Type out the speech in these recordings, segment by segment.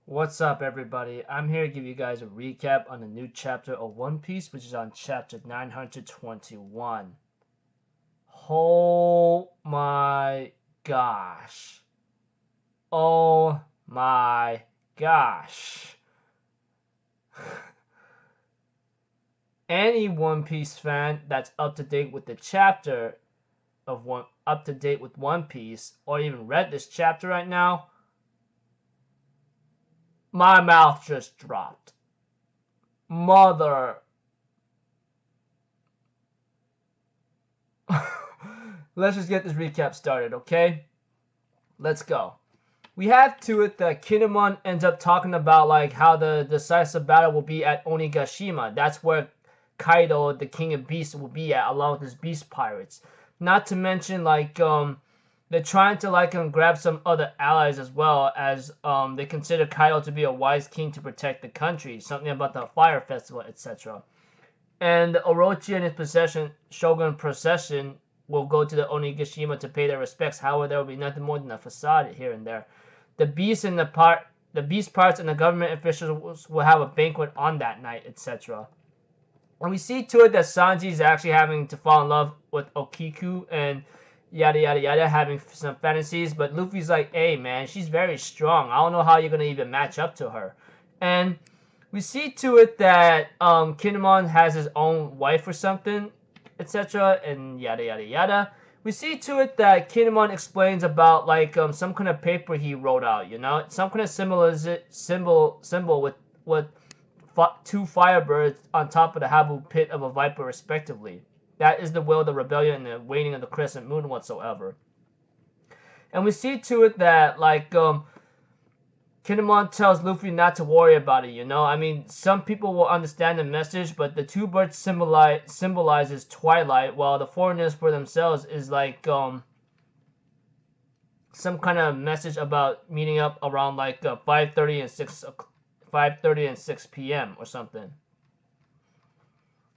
What's up, everybody? I'm here to give you guys a recap on the new chapter of One Piece, which is on chapter 921. Oh my gosh. Oh my gosh. Any One Piece fan that's up to date with the chapter of up to date with One Piece, or even read this chapter right now, my mouth just dropped. Mother. Let's just get this recap started, okay? Let's go. We have to it that Kinemon ends up talking about like how the decisive battle will be at Onigashima. That's where Kaido, the King of Beasts, will be at, along with his beast pirates. Not to mention like they're trying to like grab some other allies as well, as they consider Kaido to be a wise king to protect the country. Something about the fire festival, etc. And Orochi and his possession Shogun procession will go to the Onigashima to pay their respects. However, there will be nothing more than a facade here and there. The beast parts and the government officials will have a banquet on that night, etc. And we see to it that Sanji is actually having to fall in love with Okiku and yada yada yada, having some fantasies. But Luffy's like, hey man, she's very strong. I don't know how you're gonna even match up to her. And we see to it that Kinemon has his own wife or something, etc. and yada yada yada. We see to it that Kinemon explains about like some kind of paper he wrote out, some kind of symbol with two firebirds on top of the Habu pit of a viper respectively. That is the will of the rebellion and the waning of the crescent moon whatsoever. And we see to it that like Kinemon tells Luffy not to worry about it, I mean, some people will understand the message, but the two birds symbolizes twilight, while the foreigners for themselves is like some kind of message about meeting up around like 5:30 and 6 p.m. or something.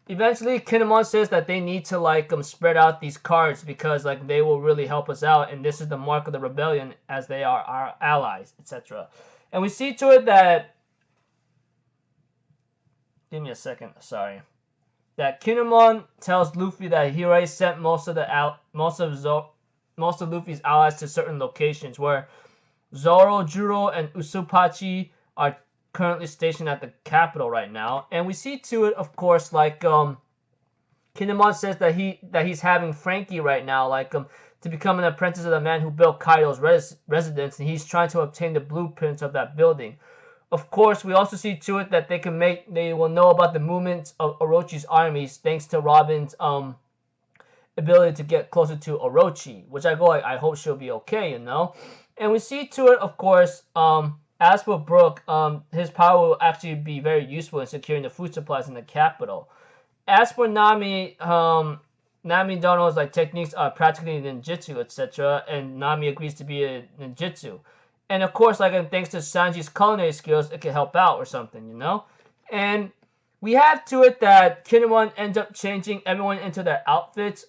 Eventually, Kinemon says that they need to like spread out these cards because like they will really help us out, and this is the mark of the rebellion as they are our allies, etc. And we see to it that, give me a second, sorry, that Kinemon tells Luffy that he already sent most of Luffy's allies to certain locations where Zoro, Juro, and Usopachi are currently stationed at the capital right now. And we see to it, of course, like Kinemon says that he's having Frankie right now, like to become an apprentice of the man who built Kaido's residence, and he's trying to obtain the blueprints of that building. Of course, we also see to it that they will know about the movements of Orochi's armies thanks to Robin's ability to get closer to Orochi, which I hope she'll be okay, And we see to it, of course, as for Brook, his power will actually be very useful in securing the food supplies in the capital. As for Nami, Nami Dono's like techniques are practically ninjutsu, etc., and Nami agrees to be a ninjutsu. And of course, like thanks to Sanji's culinary skills, it can help out or something, And we have to it that Kinemon ends up changing everyone into their outfits,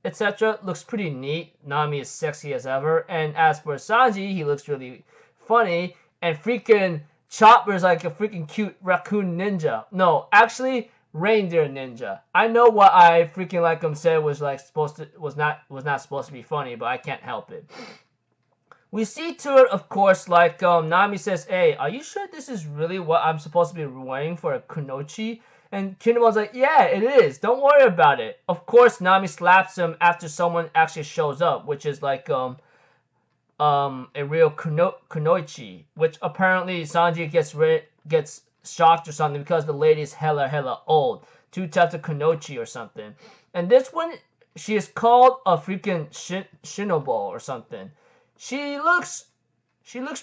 etc. Looks pretty neat. Nami is sexy as ever, and as for Sanji, he looks really funny. And freaking Chopper's like a freaking cute raccoon ninja. No, actually reindeer ninja. I know what I freaking like said was like was not supposed to be funny, but I can't help it. We see to it, of course, like Nami says, "Hey, are you sure this is really what I'm supposed to be wearing for a kunoichi?" And Kinemon's like, "Yeah, it is. Don't worry about it." Of course, Nami slaps him after someone actually shows up, which is like a real kunoichi, which apparently Sanji gets shocked or something because the lady's hella old. Two types of kunoichi or something. And this one, she is called a freaking shinobo or something. She looks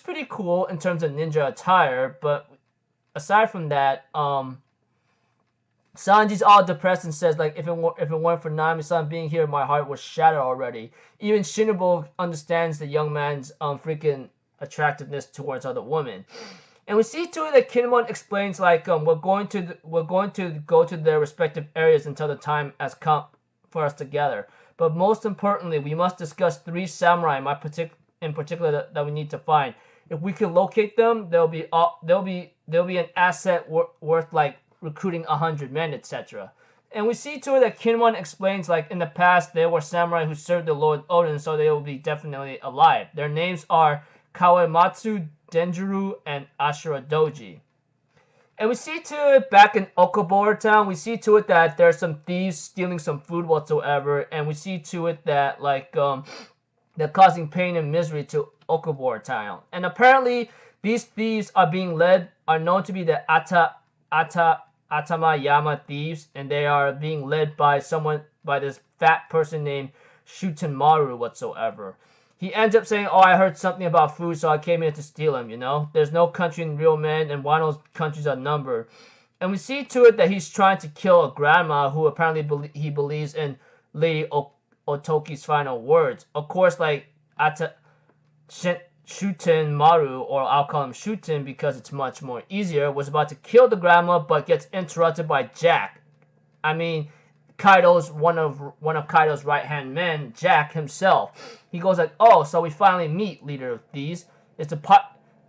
pretty cool in terms of ninja attire, but aside from that, Sanji's all depressed and says, like, if it weren't for Nami-san being here, my heart was shattered already. Even Shinobu understands the young man's freaking attractiveness towards other women. And we see to it that Kinemon explains, like, we're going to go to their respective areas until the time has come for us to gather. But most importantly, we must discuss 3 samurai in particular that we need to find. If we can locate them, they'll be an asset worth like recruiting 100 men, etc. And we see to it that Kinwon explains like in the past there were samurai who served the Lord Odin, so they will be definitely alive. Their names are Kawamatsu, Denjuru, and Ashura Doji. And we see to it back in Okobora town, we see to it that there's some thieves stealing some food whatsoever, and we see to it that like they're causing pain and misery to Okobora town. And apparently these thieves are known to be the Atamayama thieves, and they are being led by this fat person named Shutenmaru whatsoever. He ends up saying, "Oh, I heard something about food, so I came here to steal him, you know? There's no country in real men, and Wano's countries are numbered." And we see to it that he's trying to kill a grandma who apparently he believes in Lady Otoki's final words. Of course, like, Shuten Maru, or I'll call him Shuten because it's much more easier, was about to kill the grandma but gets interrupted by Jack. I mean, Kaido's one of Kaido's right-hand men, Jack himself. He goes like, "Oh, so we finally meet, leader of thieves. It's a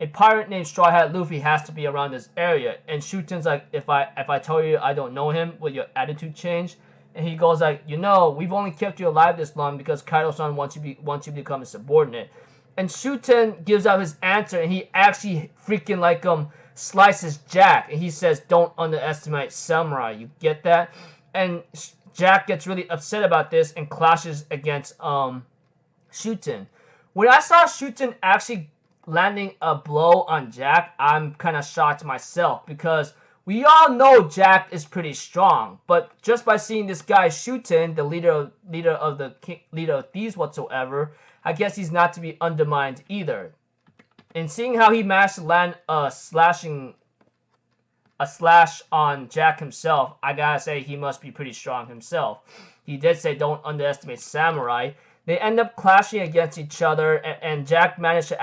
pirate named Straw Hat Luffy has to be around this area." And Shuten's like, if I tell you I don't know him, will your attitude change?" And he goes like, "You know, we've only kept you alive this long because Kaido-san wants you to become a subordinate." And Shuten gives out his answer, and he actually freaking like slices Jack, and he says, "Don't underestimate samurai." You get that? And Jack gets really upset about this and clashes against Shuten. When I saw Shuten actually landing a blow on Jack, I'm kind of shocked myself because we all know Jack is pretty strong, but just by seeing this guy Shuten, the leader of thieves whatsoever, I guess he's not to be undermined either. And seeing how he managed to land a slash on Jack himself, I gotta say he must be pretty strong himself. He did say don't underestimate samurai. They end up clashing against each other, and Jack managed to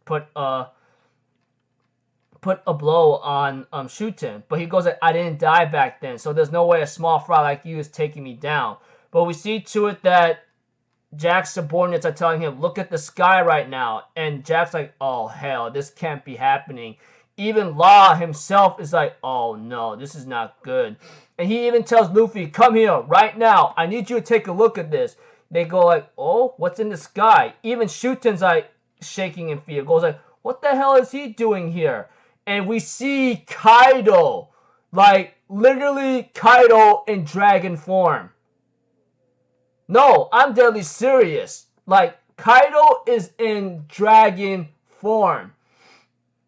put a blow on Shuten. But he goes like, "I didn't die back then, so there's no way a small fry like you is taking me down." But we see to it that Jack's subordinates are telling him, "Look at the sky right now." And Jack's like, "Oh hell, this can't be happening." Even Law himself is like, "Oh no, this is not good." And he even tells Luffy, "Come here right now. I need you to take a look at this." They go like, "Oh, what's in the sky?" Even Shuten's like shaking in fear. Goes like, "What the hell is he doing here?" And we see Kaido, like literally Kaido in dragon form. No, I'm deadly serious. Like, Kaido is in dragon form.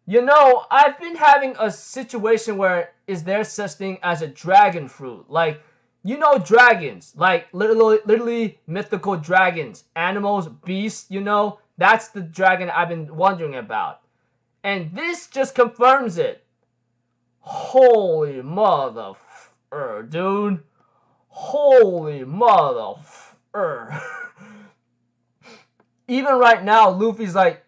You know, I've been having a situation where is there such thing as a dragon fruit? Like, you know, dragons, like literally mythical dragons, animals, beasts, you know, that's the dragon I've been wondering about. And this just confirms it. Holy mother, dude. Holy mother. Even right now, Luffy's like,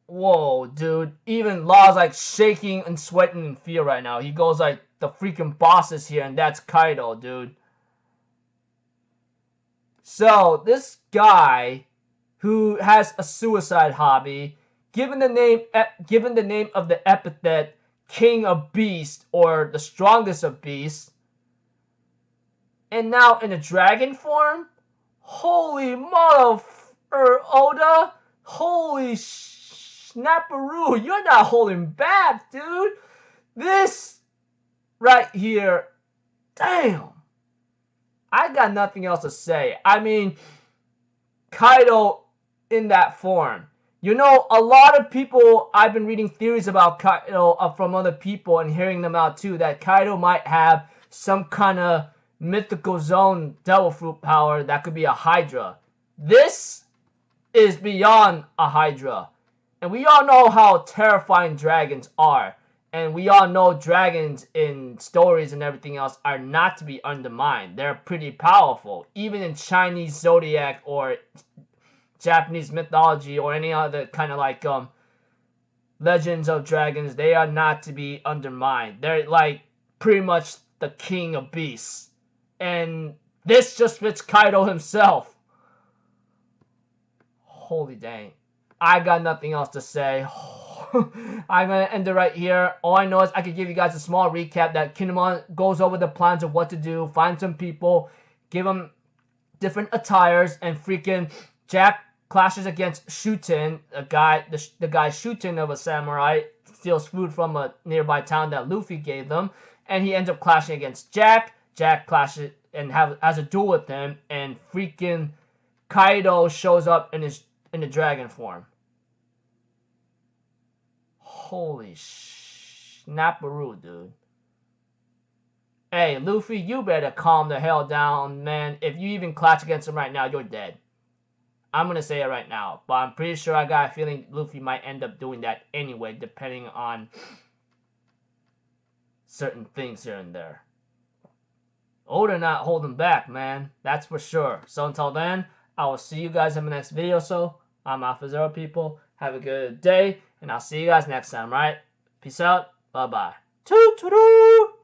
whoa, dude. Even Law's like shaking and sweating in fear right now. He goes like, the freaking boss is here, and that's Kaido, dude. So, this guy who has a suicide hobby, given the name of the epithet King of Beasts, or the strongest of beasts, and now in a dragon form? Holy mother Oda! Holy snapperoo! You're not holding back, dude! This right here, damn! I got nothing else to say. I mean, Kaido in that form. You know, a lot of people, I've been reading theories about Kaido from other people and hearing them out too, that Kaido might have some kind of mythical zone devil fruit power that could be a Hydra. This is beyond a Hydra. And we all know how terrifying dragons are. And we all know dragons in stories and everything else are not to be undermined. They're pretty powerful. Even in Chinese zodiac or Japanese mythology or any other kind of like legends of dragons, they are not to be undermined. They're like pretty much the king of beasts. And this just fits Kaido himself. Holy dang. I got nothing else to say. I'm going to end it right here. All I know is I could give you guys a small recap that Kinemon goes over the plans of what to do, find some people, give them different attires, and freaking Jack clashes against Shuten, the guy Shuten of a samurai, steals food from a nearby town that Luffy gave them, and he ends up clashing against Jack. Jack clashes and has a duel with him, and freaking Kaido shows up in the dragon form. Holy snapperoo, dude. Hey, Luffy, you better calm the hell down, man. If you even clash against him right now, you're dead. I'm going to say it right now, but I'm pretty sure I got a feeling Luffy might end up doing that anyway, depending on certain things here and there. Oda not holding back, man. That's for sure. So until then, I will see you guys in the next video. So I'm Alpha Zero, people. Have a good day, and I'll see you guys next time, right? Peace out. Bye-bye. Toot-toot-toot!